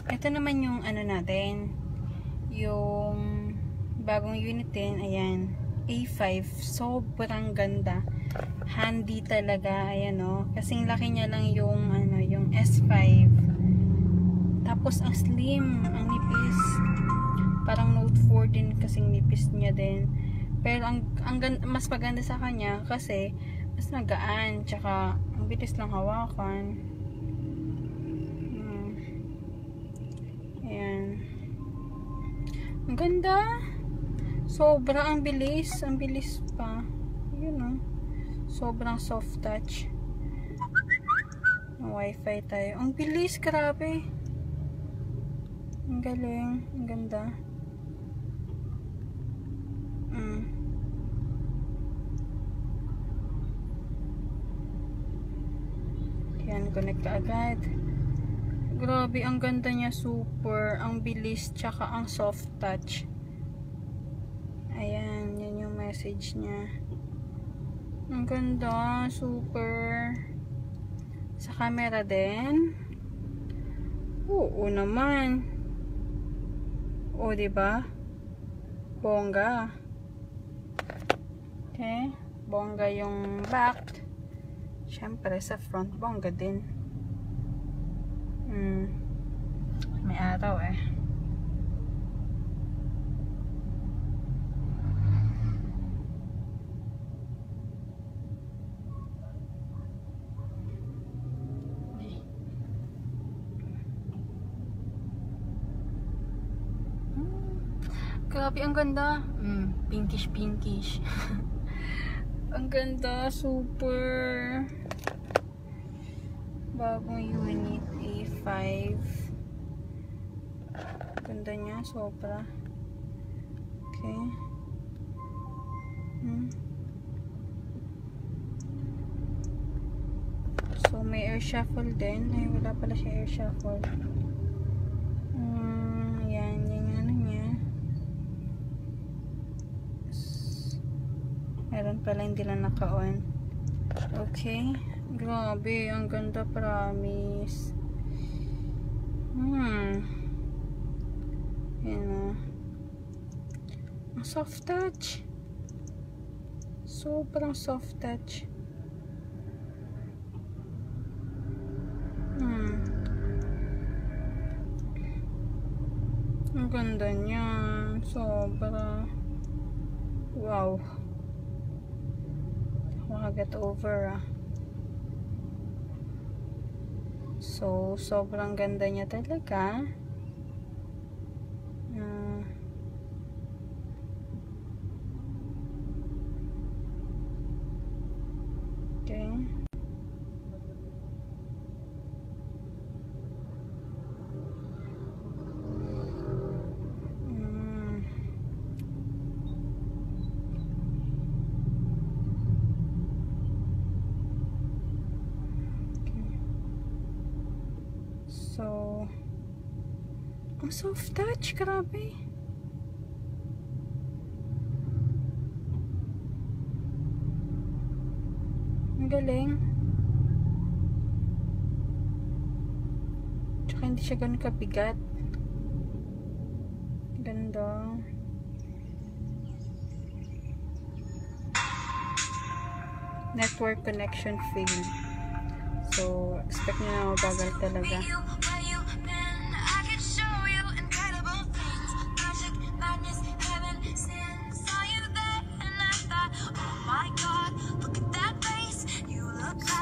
Ito naman yung ano natin, yung bagong unit din. Ayan, A5. Sobrang ganda. Handy talaga. Ayan o. Kasing laki niya lang yung, ano, yung S5. Tapos ang slim, ang nipis. Parang Note 4 din kasing nipis niya din. Pero mas maganda sa kanya kasi mas magaan. Tsaka ang bilis lang hawakan. Ayan. Ang ganda. Sobra ang bilis. Ang bilis pa. Yun o. Sobrang soft touch. Wi-Fi tayo. Ang bilis. Grabe. Ang galing. Ang ganda. Yan. Connect ka agad. Grabe, ang ganda niya, super. Ang bilis, tsaka ang soft touch. Ayan, yan yung message niya. Ang ganda, super. Sa camera din. Oo naman. O, diba? Bongga. Okay. Bongga yung back. Siyempre, sa front, bongga din. May araw eh. Grabe, ang ganda. Pinkish, pinkish. Ang ganda, super. Bagong unit A5. Ganda niya, sobra. Okay. So, may air shuffle din. Ay, wala pala siya air shuffle. Yan, yan yung ano niya. Meron pala, hindi lang naka-on. Okay. Grabe, ang ganda, promise. Yan o. Ang soft touch. Sobrang soft touch. Ang ganda niya. Sobra. Wow. Makaget over ah. So, sobrang ganda niya talaga. Okay. So, ang soft touch, grabe. Ang galing. Tsaka hindi siya ganun kabigat. Ganda. Network connection failed. So, expect nyo na mabagal talaga.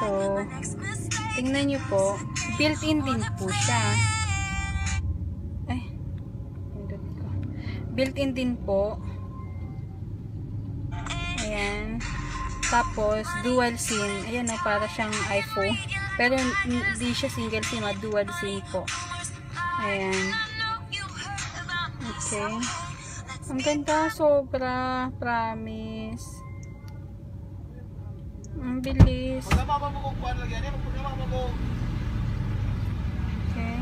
So, tingnan nyo po, built-in din po siya. Ay, built-in din po. Ayan. Tapos, dual SIM. Ayan o, para siyang iPhone. Pero, hindi siya single SIM, dual SIM po. Ayan. Okay. Ang ganda, sobra. Promise. Ang bilis. Okay.